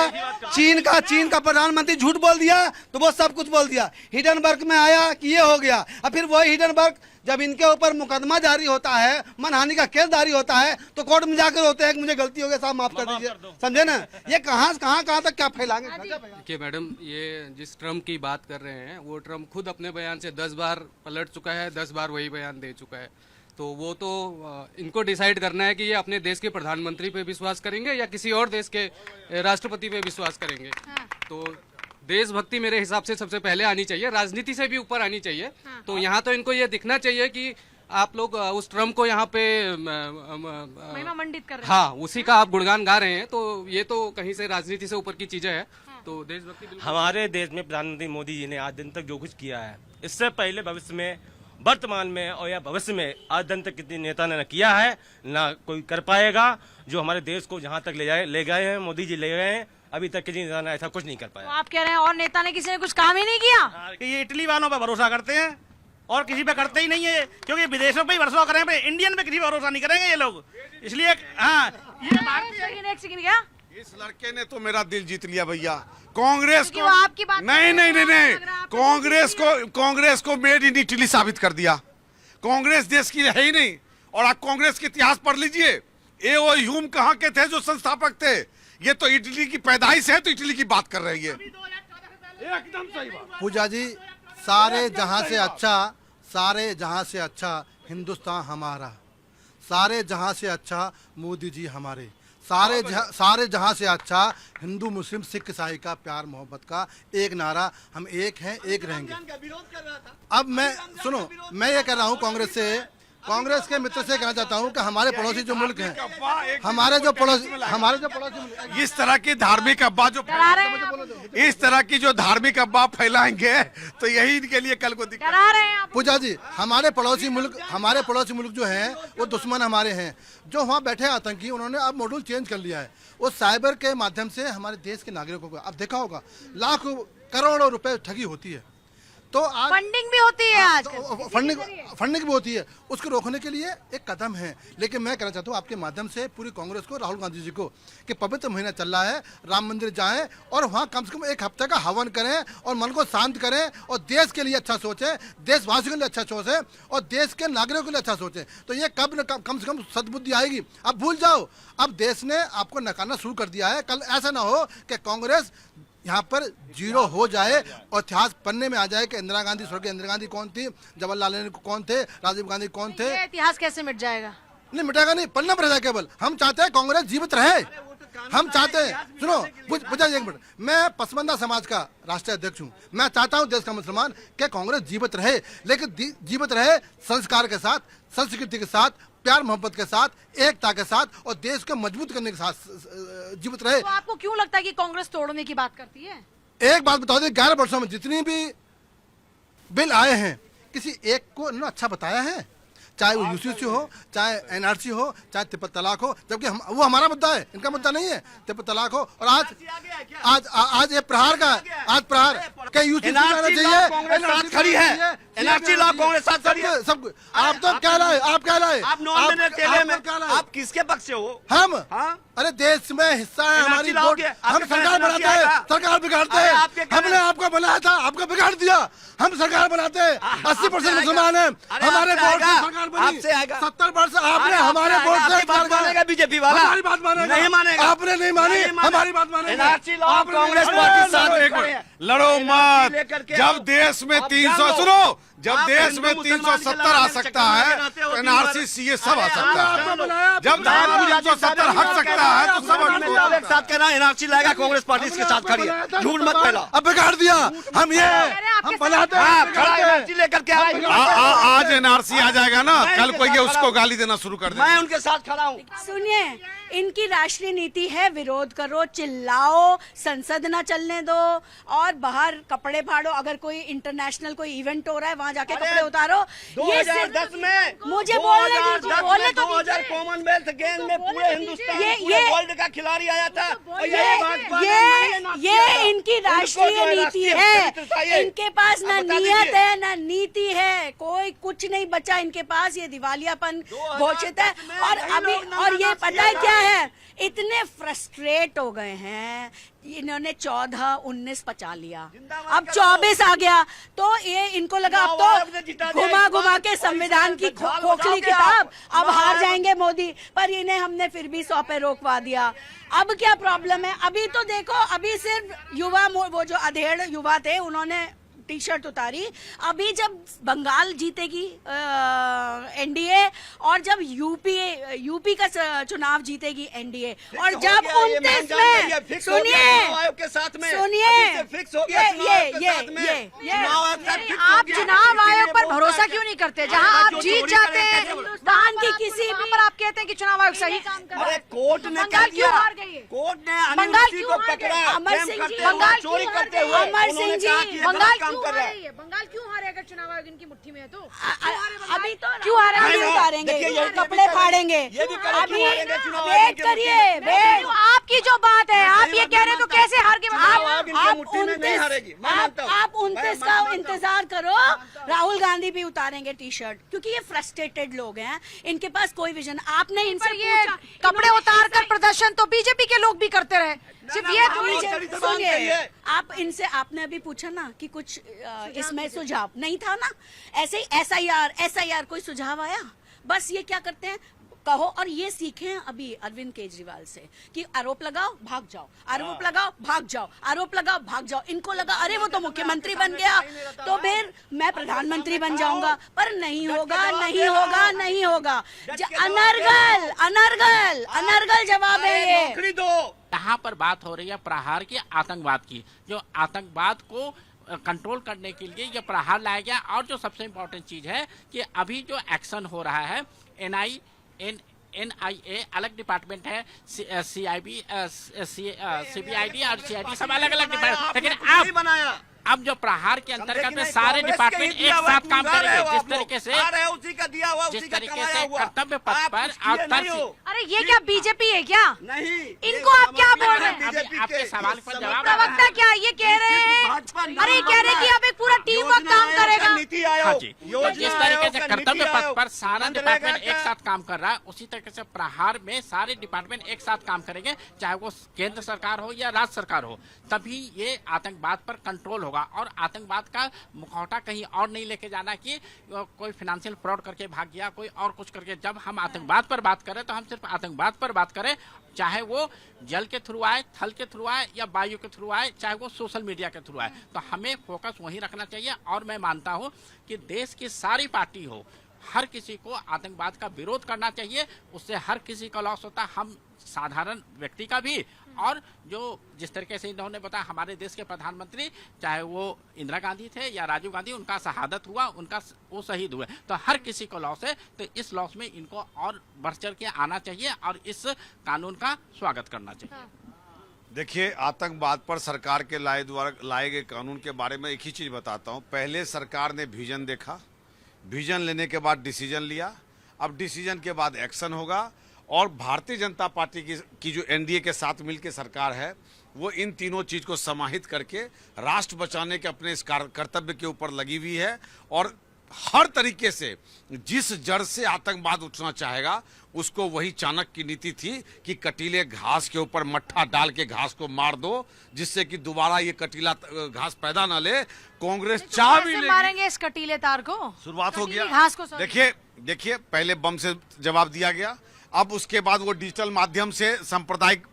चीन का प्रधानमंत्री झूठ बोल दिया, तो वो सब कुछ बोल दिया। हिडनबर्ग में आया कि ये हो गया, अब फिर वही हिडनबर्ग जब इनके ऊपर मुकदमा जारी होता है, मानहानि का केस जारी होता है, तो कोर्ट में जाकर होते हैं कि मुझे गलती हो गई साहब माफ कर दीजिए। समझे ना? ये कहाँ तक क्या फैलाएंगे? देखिए मैडम, ये जिस ट्रम्प की बात कर रहे हैं वो ट्रम्प खुद अपने बयान से 10 बार पलट चुका है, 10 बार वही बयान दे चुका है। तो वो तो इनको डिसाइड करना है कि ये अपने देश के प्रधानमंत्री पे विश्वास करेंगे या किसी और देश के राष्ट्रपति पे विश्वास करेंगे। तो देशभक्ति मेरे हिसाब से सबसे पहले आनी चाहिए, राजनीति से भी ऊपर आनी चाहिए। तो यहाँ तो इनको ये दिखना चाहिए कि आप लोग उस ट्रम्प को यहाँ पे महिमा मंडित कर रहे हैं। हाँ, उसी का आप गुणगान गा रहे हैं, तो ये तो कहीं से राजनीति से ऊपर की चीजें है। तो देशभक्ति हमारे देश में प्रधानमंत्री मोदी जी ने आज दिन तक जो कुछ किया है, इससे पहले भविष्य में, वर्तमान में और या भविष्य में आज दिन तक किसी नेता ने न किया है, ना कोई कर पाएगा। जो हमारे देश को जहाँ तक ले गए हैं मोदी जी, ले गए हैं, अभी तक किसी नेता ने ऐसा कुछ नहीं कर पाया। तो आप कह रहे हैं और नेता ने किसी ने कुछ काम ही नहीं किया? ये इटली वालों पर भरोसा करते हैं और किसी पे करते ही नहीं है, क्योंकि विदेशों पे ही भरोसा करेंगे, इंडियन पे किसी भरोसा नहीं करेंगे ये लोग। इसलिए हाँ, ये भारतीय इस लड़के ने तो मेरा दिल जीत लिया भैया। कांग्रेस को आपकी बात नहीं, कांग्रेस को मेड इन इटली साबित कर दिया। कांग्रेस देश की है ही नहीं। और आप कांग्रेस के इतिहास पढ़ लीजिए, ए.ओ. ह्यूम कहाँ के थे जो संस्थापक थे? ये तो इटली की पैदाइश है, तो इटली की बात कर रही है। एकदम सही बात। पूजा जी, सारे जहां से अच्छा हिंदुस्तान हमारा, सारे जहां से अच्छा मोदी जी हमारे, सारे जहां से अच्छा हिंदू मुस्लिम सिख ईसाई का प्यार मोहब्बत का एक नारा, हम एक हैं, एक रहेंगे। अब मैं ये कह रहा हूँ कांग्रेस के मित्र से कहना चाहता हूँ कि हमारे पड़ोसी जो मुल्क हैं, हमारे जो पड़ोसी मुल्क, इस तरह की धार्मिक अफवाह जो धार्मिक अफवाह फैलाएंगे तो यही इनके लिए कल को दिक्कत डरा रहे हैं आप। पूजा जी, हमारे पड़ोसी मुल्क जो हैं वो दुश्मन हमारे हैं। जो वहाँ बैठे आतंकी, उन्होंने अब मॉड्यूल चेंज कर लिया है। वो साइबर के माध्यम से हमारे देश के नागरिकों को, अब देखा होगा, लाखों करोड़ों रुपए ठगी होती है। तो आज फंडिंग भी होती है, आज फंडिंग भी होती है। उसको रोकने के लिए एक कदम है। लेकिन मैं कहना चाहता हूँ आपके माध्यम से पूरी कांग्रेस को, राहुल गांधी जी को, कि पवित्र महीना चल रहा है, राम मंदिर जाएं और वहाँ कम से कम एक हफ्ते का हवन करें और मन को शांत करें और देश के लिए अच्छा सोचें, देशवासियों के लिए अच्छा सोचें और देश के नागरिकों के लिए अच्छा सोचें। तो ये कम से कम सद्बुद्धि आएगी। अब भूल जाओ, अब देश ने आपको नकारना शुरू कर दिया है। कल ऐसा ना हो कि कांग्रेस यहाँ पर जीरो हो जाए और इतिहास पन्ने में आ जाए कि इंदिरा गांधी, स्वर्गीय इंदिरा गांधी कौन थी, जवाहरलाल नेहरू कौन थे, राजीव गांधी कौन थे। ये इतिहास कैसे मिट जाएगा? नहीं मिटेगा, नहीं, पन्ने पर रह जाए केवल। हम चाहते हैं कांग्रेस जीवित रहे। हम चाहते हैं, सुनो पूजा जी एक मिनट, मैं पसमंदा समाज का राष्ट्रीय अध्यक्ष हूँ। मैं चाहता हूँ देश का मुसलमान कि कांग्रेस जीवित रहे, लेकिन जीवित रहे संस्कार के साथ, संस्कृति के साथ, प्यार मोहब्बत के साथ, एकता के साथ और देश को मजबूत करने के साथ जीवित रहे। तो आपको क्यों लगता है कि कांग्रेस तोड़ने की बात करती है? एक बात बताओ, 11 वर्षों में जितनी भी बिल आए हैं, किसी एक को इन्होंने अच्छा बताया है? चाहे वो यूसीसी हो, चाहे एनआरसी हो, चाहे तिब्बत तलाक हो, जबकि वो हमारा मुद्दा है, इनका मुद्दा नहीं है। तिब्बत तलाक हो और आज ये प्रहार का, आज प्रहार क्या यूसीसी आना चाहिए? खड़ी है एनआरसी लॉ, कांग्रेस साथ खड़ी है। सब आप तो क्या लाए, आप क्या लाए, आप किसके पक्ष से हो? हम, अरे देश में हिस्सा है हमारी वोट, हम सरकार बनाते हैं, सरकार बिगाड़ते हैं। हमने आपको बनाया था, आपको बिगाड़ दिया। हम सरकार बनाते हैं, 80% मुसलमान हैं, हमारे वोट से सरकार बनी। 70% आपने हमारे वोट से सरकार मानेगा बीजेपी वाला, हमारी बात मानेगा, नहीं मानेगा। आपने नहीं मानी, हमारी बात मानेगा। कांग्रेस पार्टी साथ लड़ो मत। जब देश में 300 सुनो, जब देश में 370 आ सकता है तो एनआरसी सीए सब आ सकता है। जब 370 हट सकता है तो सब एक साथ कहना एनआरसी लाएगा, कांग्रेस पार्टी इसके साथ खड़ी है। झूठ मत फैला। अब बिगाड़ दिया हम, ये हम बनाते हैं, खड़ा एनआरसी लेकर के आज एनआरसी आ जाएगा ना, कल को ये उसको गाली देना शुरू कर देगा। मैं उनके साथ खड़ा हूँ। सुनिए, इनकी राष्ट्रीय नीति है विरोध करो, चिल्लाओ, संसद ना चलने दो और बाहर कपड़े फाड़ो। अगर कोई इंटरनेशनल कोई इवेंट हो रहा है वहाँ जाके कपड़े उतारो। 2010 में मुझे बोलने दीजिए, बोलने तो 2000 कॉमनवेल्थ गेम्स में पूरे हिंदुस्तान, पूरे वर्ल्ड का खिलाड़ी आया था। ये इनकी राष्ट्रीय नीति है। इनके पास ना नियत है ना नीति है, कोई कुछ नहीं बचा इनके पास। ये दिवालियापन घोषित है। और अभी और ये पता है क्या है, इतने फ्रस्ट्रेट हो गए हैं, इन्होंने 14, 19 पचा लिया, अब 24 आ गया। तो ये इनको लगा अब तो घुमा के संविधान की खोखली किताब, अब हार जाएंगे मोदी। पर इन्हें हमने फिर भी 100 पे रोकवा दिया। अब क्या प्रॉब्लम है? अभी तो देखो, अभी सिर्फ युवा, वो जो अधेड़ युवा थे उन्होंने टी शर्ट उतारी। अभी जब बंगाल जीतेगी एनडीए और जब यूपी का चुनाव जीतेगी एनडीए और जब 29 में सुनिए आप चुनाव आयोग पर भरोसा क्यों नहीं करते? जहां आप जीत जाते हैं हिंदुस्तान की किसी भी पर आप कहते हैं कि चुनाव आयोग सही काम कर रहा है। कोर्ट ने बंगाल क्यों हार गई है? कोर्ट ने बंगाल क्यों हार गई? अमर सिंह जी, बंगाल चोरी करते हुए अमर सिंह जी, बंगाल बंगाल क्यों हारे? अगर चुनाव आयोग इनकी मुट्ठी में है तो अभी तो क्यों हारे? नहीं उतारेंगे, कपड़े फाड़ेंगे। अभी वेट करिए, वेट। आपकी जो बात है, आप ये कह रहे हैं तो कैसे हार के? आप 29 का इंतजार करो, राहुल गांधी भी उतारेंगे टी शर्ट, क्योंकि ये फ्रस्ट्रेटेड लोग हैं, इनके पास कोई विजन। आपने इनसे ये कपड़े उतार कर प्रदर्शन तो बीजेपी के लोग भी करते रहे, सिर्फ ये सुनिए, आप इनसे, आपने अभी पूछा ना कि कुछ इसमें सुझाव नहीं था ना, ऐसे ही एसआईआर कोई सुझाव आया? बस ये क्या करते हैं, कहो। और ये सीखे अभी अरविंद केजरीवाल से कि आरोप लगाओ भाग जाओ, आरोप लगाओ भाग जाओ, आरोप लगाओ भाग जाओ। इनको लगा अरे वो तो मुख्यमंत्री बन गया तो फिर मैं प्रधानमंत्री बन जाऊंगा, पर नहीं होगा, नहीं होगा, नहीं होगा। अनर्गल अनर्गल अनर्गल जवाब है ये। यहाँ पर बात हो रही है प्रहार की, आतंकवाद की। जो आतंकवाद को कंट्रोल करने के लिए ये प्रहार लाया गया। और जो सबसे इम्पोर्टेंट चीज है कि अभी जो एक्शन हो रहा है, NIA अलग डिपार्टमेंट है, CIB, CBID और CID सब अलग अलग डिपार्टमेंट, लेकिन अब जो प्रहार के अंतर्गत में सारे डिपार्टमेंट एक साथ काम करेंगे। जिस तरीके से कर्तव्य पथ पर। अरे ये क्या बीजेपी है क्या? नहीं, इनको आप क्या बोल रहे हैं? अभी आपके सवाल का जवाब प्रवक्ता क्या ये कह रहे हैं? अरे कह रहे कि अब एक पूरा टीम वर्क काम करेगा। हाँ जी, तो जिस तरीके से कर्तव्य पथ पर सारा डिपार्टमेंट एक साथ काम कर रहा है, उसी तरीके से प्रहार में सारे डिपार्टमेंट एक साथ काम करेंगे, चाहे वो केंद्र सरकार हो या राज्य सरकार हो। तभी ये आतंकवाद पर कंट्रोल होगा। और आतंकवाद का मुखौटा कहीं और नहीं लेके जाना कि कोई फाइनेंशियल फ्रॉड करके भाग गया, कोई और कुछ करके। जब हम आतंकवाद पर बात करें तो हम सिर्फ आतंकवाद पर बात करें, चाहे वो जल के थ्रू आए, थल के थ्रू आए या वायु के थ्रू आए, चाहे वो सोशल मीडिया के थ्रू आए। तो हमें फोकस वहीं रखना चाहिए। और मैं मानता हूं कि देश की सारी पार्टी हो, हर किसी को आतंकवाद का विरोध करना चाहिए। उससे हर किसी का लॉस होता है, हम साधारण व्यक्ति का भी। और जो जिस तरीके से इन्होंने बताया, हमारे देश के प्रधानमंत्री चाहे वो इंदिरा गांधी थे या राजीव गांधी, उनका शहादत हुआ, वो शहीद हुए। तो हर किसी को लॉस है, तो इस लॉस में इनको और बढ़ चढ़ के आना चाहिए और इस कानून का स्वागत करना चाहिए। देखिए, आतंकवाद पर सरकार के लाए गए कानून के बारे में एक ही चीज बताता हूं। पहले सरकार ने विजन देखा, विजन लेने के बाद डिसीजन लिया, अब डिसीजन के बाद एक्शन होगा। और भारतीय जनता पार्टी की जो NDA के साथ मिलकर सरकार है, वो इन तीनों चीज को समाहित करके राष्ट्र बचाने के अपने इस कर्तव्य के ऊपर लगी हुई है। और हर तरीके से जिस जड़ से आतंकवाद उठना चाहेगा, उसको वही चाणक्य की नीति थी कि कटीले घास के ऊपर मट्ठा डाल के घास को मार दो, जिससे कि दोबारा ये कटीला घास पैदा ना ले। कांग्रेस चाह भी लेगी। मारेंगे इस कटीले तार को। शुरुआत हो गया। घास को देखिए पहले बम से जवाब दिया गया, अब उसके बाद वो डिजिटल माध्यम से सांप्रदायिक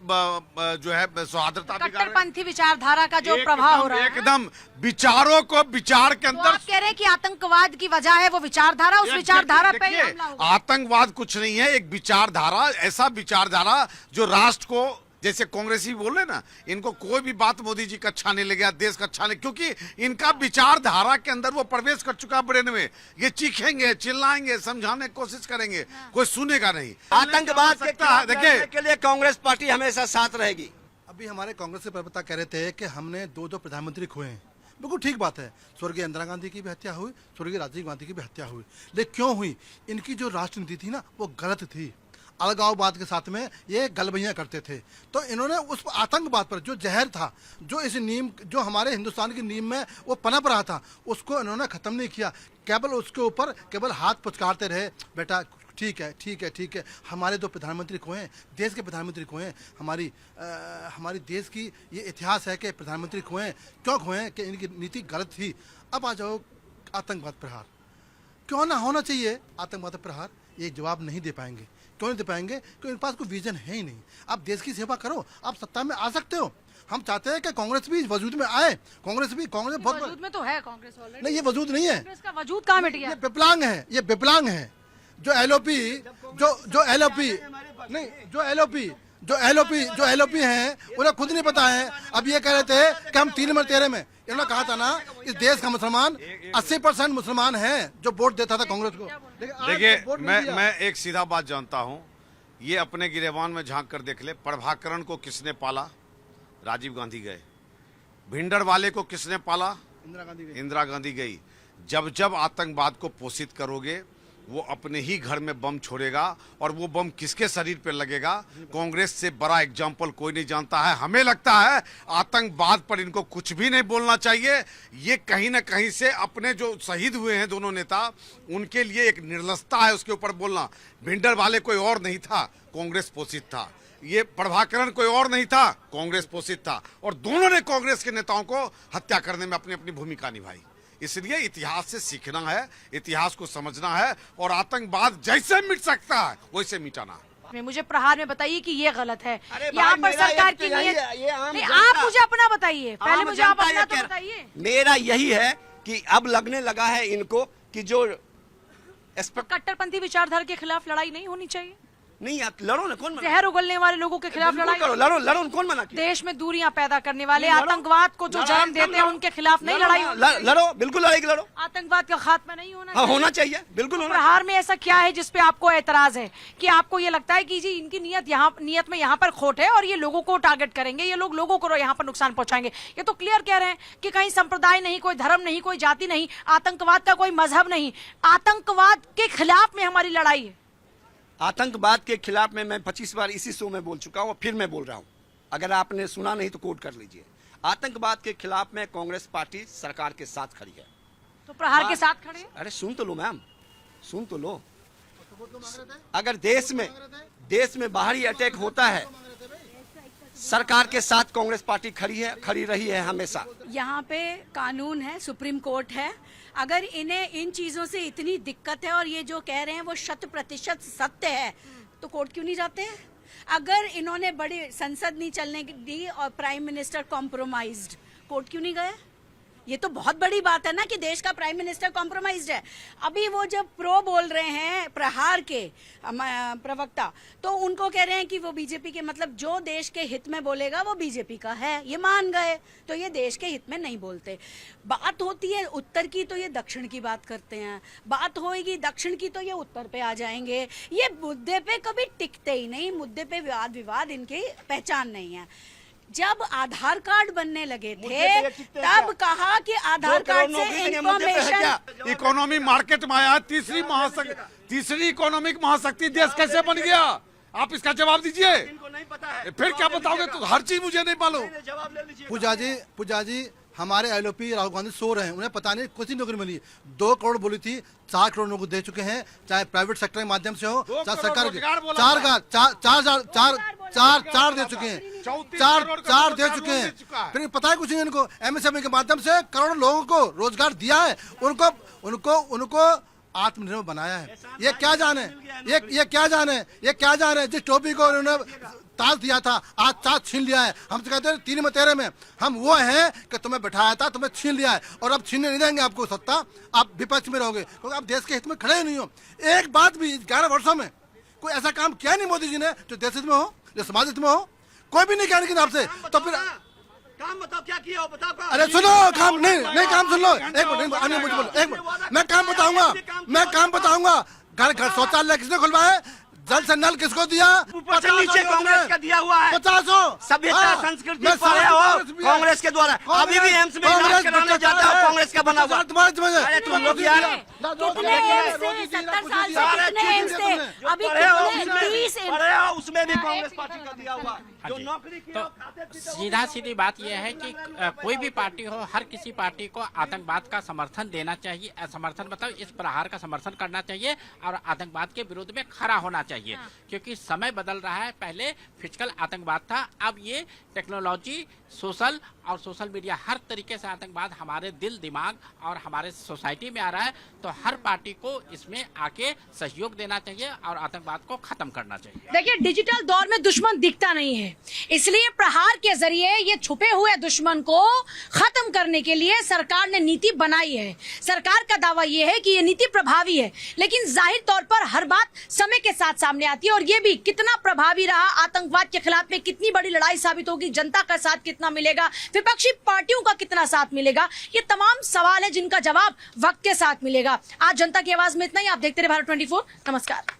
जो है सौहार्दता, कट्टरपंथी विचारधारा का जो प्रभाव हो रहा है, एकदम विचारों को विचार के अंदर। आप कह रहे हैं कि आतंकवाद की वजह है वो विचारधारा, उस विचारधारा पे ही हमला होगा। आतंकवाद कुछ नहीं है, एक विचारधारा, ऐसा विचारधारा जो राष्ट्र को, जैसे कांग्रेसी बोल रहे ना, इनको कोई भी बात मोदी जी का अच्छा नहीं लगेगा, देश का अच्छा नहीं, क्योंकि इनका विचारधारा के अंदर वो प्रवेश कर चुका ब्रेन में। ये चीखेंगे, चिल्लाएंगे, समझाने की कोशिश करेंगे, कोई सुनेगा नहीं। आतंकवाद देखिए के लिए कांग्रेस पार्टी हमेशा साथ रहेगी। अभी हमारे कांग्रेस के प्रवक्ता कह रहे थे कि हमने दो प्रधानमंत्री खोए हैं। बिल्कुल ठीक बात है, स्वर्गीय इंदिरा गांधी की भी हत्या हुई, स्वर्गीय राजीव गांधी की भी हत्या हुई। लेकिन क्यों हुई? इनकी जो राष्ट्रनीति थी ना, वो गलत थी। अलगाववाद के साथ में ये गलबैयां करते थे। तो इन्होंने उस आतंकवाद पर जो जहर था, जो इस नीम, जो हमारे हिंदुस्तान की नीम में वो पनप रहा था, उसको इन्होंने खत्म नहीं किया। केवल उसके ऊपर केवल हाथ पुचकारते रहे, बेटा ठीक है ठीक है ठीक है। हमारे दो प्रधानमंत्री खोए, देश के प्रधानमंत्री खोए, हमारी देश की ये इतिहास है कि प्रधानमंत्री खोए। क्यों खोए? कि इनकी नीति गलत थी। अब आ जाओ आतंकवाद प्रहार, क्यों ना होना चाहिए आतंकवाद प्रहार? ये जवाब नहीं दे पाएंगे। क्यों नहीं दे पाएंगे? क्योंकि इनके पास कोई विजन है ही नहीं। आप देश की सेवा करो, आप सत्ता में आ सकते हो। हम चाहते हैं कि कांग्रेस भी वजूद में आए। कांग्रेस बहुत वजूद में तो है कांग्रेस ऑलरेडी। नहीं, ये वजूद नहीं है, इसका वजूद कहाँ मिट गया? ये विकलांग है, ये विकलांग है। जो LOP हैं, उन्हें खुद नहीं पता है। अब ये कह रहे थे कि हम 3 नंबर 13 में, इन्होंने कहा था ना, इस देश का मुसलमान 80% मुसलमान है जो वोट देता था कांग्रेस को। देखिए, मैं एक सीधा बात जानता हूं, ये अपने गिरेबान में झांक कर देख ले। प्रभाकरण को किसने पाला? राजीव गांधी गए। भिंडर वाले को किसने पाला? इंदिरा गांधी गई। जब जब आतंकवाद को पोषित करोगे, वो अपने ही घर में बम छोड़ेगा। और वो बम किसके शरीर पर लगेगा? कांग्रेस से बड़ा एग्जाम्पल कोई नहीं जानता है। हमें लगता है आतंकवाद पर इनको कुछ भी नहीं बोलना चाहिए। ये कहीं ना कहीं से अपने जो शहीद हुए हैं दोनों नेता, उनके लिए एक निर्लजता है उसके ऊपर बोलना। भिंडर वाले कोई और नहीं था, कांग्रेस पोषित था। ये प्रभाकरण कोई और नहीं था, कांग्रेस पोषित था। और दोनों ने कांग्रेस के नेताओं को हत्या करने में अपनी अपनी भूमिका निभाई। इसलिए इतिहास से सीखना है, इतिहास को समझना है और आतंकवाद जैसे मिट सकता है वैसे मिटाना है। मुझे प्रहार में बताइए कि ये गलत है। अरे यहाँ भाई, पर मेरा सरकार एक तो की यही नीयत है, ये आम नहीं, जनता- आप मुझे अपना बताइए, पहले आम मुझे आप जनता अपना ये तो कह- बताइए। मेरा यही है कि अब लगने लगा है इनको कि जो कट्टरपंथी विचारधारा के खिलाफ लड़ाई नहीं होनी चाहिए। नहीं आप लड़ो ना, कौन मना जहर उगलने वाले लोगों के खिलाफ बिल्कुल लड़ाई करो, लड़ो लड़ो, कौन मना किया? देश में दूरियां पैदा करने वाले नहीं, लड़ो। आतंकवाद को जो लड़ो, जन्म एकदम देते हैं लड़ो। उनके खिलाफ नहीं लड़ाई होनी चाहिए। लड़ो, बिल्कुल लड़ाई लड़ो। आतंकवाद का खात्मा नहीं होना हाँ चाहिए। होना चाहिए, बिल्कुल होना प्रहार में ऐसा क्या है जिसपे आपको एतराज है कि आपको ये लगता है कि जी इनकी नियत में यहाँ पर खोट है और ये लोगों को टारगेट करेंगे, ये लोग लोगों को यहाँ पर नुकसान पहुंचाएंगे? ये तो क्लियर कह रहे हैं कि कहीं संप्रदाय नहीं, कोई धर्म नहीं, कोई जाति नहीं, आतंकवाद का कोई मजहब नहीं, आतंकवाद के खिलाफ में हमारी लड़ाई है। आतंकवाद के खिलाफ में मैं 25 बार इसी शो में बोल चुका हूँ, फिर मैं बोल रहा हूँ, अगर आपने सुना नहीं तो कोट कर लीजिए। आतंकवाद के खिलाफ में कांग्रेस पार्टी सरकार के साथ खड़ी है। तो प्रहार के साथ खड़े हैं? अरे सुन तो लो मैम, सुन तो लो। अगर देश में बाहरी अटैक होता है, सरकार के साथ कांग्रेस पार्टी खड़ी रही है हमेशा। यहाँ पे कानून है, सुप्रीम कोर्ट है। अगर इन्हें इन चीजों से इतनी दिक्कत है और ये जो कह रहे हैं वो 100% सत्य है, तो कोर्ट क्यों नहीं जाते हैं? अगर इन्होंने बड़ी संसद नहीं चलने दी और प्राइम मिनिस्टर कॉम्प्रोमाइज्ड, कोर्ट क्यों नहीं गए? ये तो बहुत बड़ी बात है ना कि देश का प्राइम मिनिस्टर कॉम्प्रोमाइज्ड है। अभी वो जब प्रो बोल रहे हैं प्रहार के प्रवक्ता, तो उनको कह रहे हैं कि वो बीजेपी के, मतलब जो देश के हित में बोलेगा वो बीजेपी का है, ये मान गए, तो ये देश के हित में नहीं बोलते। बात होती है उत्तर की तो ये दक्षिण की बात करते हैं, बात होएगी दक्षिण की तो ये उत्तर पे आ जाएंगे। ये मुद्दे पे कभी टिकते ही नहीं, मुद्दे पे वाद विवाद इनकी पहचान नहीं है। जब आधार कार्ड बनने लगे थे तब कहा कि आधार कार्ड से इंफॉर्मेशन, इकोनॉमी मार्केट में आया, तीसरी इकोनॉमिक महाशक्ति देश कैसे बन गया? आप इसका जवाब दीजिए। फिर क्या बताओगे? तो हर चीज मुझे नहीं मालूम। पूजा जी हमारे एलओपी राहुल गांधी सो रहे हैं, उन्हें पता नहीं कुछ ही नौकरी मिली। 2 करोड़ बोली थी, 4 करोड़ लोगों को दे चुके हैं, चाहे प्राइवेट सेक्टर के माध्यम से हो चाहे सरकार के। 4 दे चुके हैं, 4 दे चुके हैं। फिर पता है कुछ नहीं इनको, एमएसएमई के माध्यम से करोड़ों लोगों को रोजगार दिया है, उनको आत्मनिर्भर बनाया है। ये क्या जाने, ये क्या जाने जिस टोपी को उन्होंने ताज दिया था, आज ताज छीन लिया है। हम तो कहते हैं 3 में 13 में हम वो हैं कि तुम्हें बैठाया था, तुम्हें छीन लिया है और अब छीनने नहीं देंगे आपको सत्ता, आप विपक्ष में रहोगे क्योंकि आप देश के हित में खड़े ही नहीं हो। एक बात भी 11 वर्षों में कोई ऐसा काम किया नहीं मोदी जी ने जो देश हित में हो, जो समाज हित में हो, कोई भी नहीं किया। लेकिन आपसे तो फिर काम बताओ, क्या किया हो बताओ। अरे सुनो, काम नहीं काम सुन लो, एक मिनट मैं काम बताऊंगा। घर शौचालय किसने खुलवाया? जल से नल किसको दिया? ऊपर से नीचे कांग्रेस का दिया हुआ है। 50 सभ्यता संस्कृति पढ़े हो कांग्रेस के द्वारा। अभी भी एम्स में इलाज कराने जाता हो कांग्रेस का बना हुआ। अरे तुम लोग यार कितने एम्स थे? 70 साल से कितने एम्स थे? अभी पढ़े हो कितने? 30 एम्स। पढ़े हो, उसमें भी कांग्रेस पार्टी का दिया हुआ। जो नौकरी की तो सीधा सीधी बात यह है कि कोई भी पार्टी हो, हर किसी पार्टी को आतंकवाद का समर्थन देना चाहिए, समर्थन बताओ इस प्रहार का समर्थन करना चाहिए और आतंकवाद के विरोध में खड़ा होना चाहिए। क्योंकि समय बदल रहा है, पहले फिजिकल आतंकवाद था, अब ये टेक्नोलॉजी, सोशल और सोशल मीडिया, हर तरीके से आतंकवाद हमारे दिल दिमाग और हमारे सोसाइटी में आ रहा है। तो हर पार्टी को इसमें आके सहयोग देना चाहिए और आतंकवाद को खत्म करना चाहिए। देखिए, डिजिटल दौर में दुश्मन दिखता नहीं है, इसलिए प्रहार के जरिए ये छुपे हुए दुश्मन को खत्म करने के लिए सरकार ने नीति बनाई है। सरकार का दावा यह है कि ये नीति प्रभावी है, लेकिन जाहिर तौर पर हर बात समय के साथ सामने आती है और ये भी कितना प्रभावी रहा, आतंकवाद के खिलाफ में कितनी बड़ी लड़ाई साबित होगी, जनता का साथ कितना मिलेगा, विपक्षी पार्टियों का कितना साथ मिलेगा, ये तमाम सवाल है जिनका जवाब वक्त के साथ मिलेगा। आज जनता की आवाज में इतना ही। आप देखते रहे भारत 24। नमस्कार।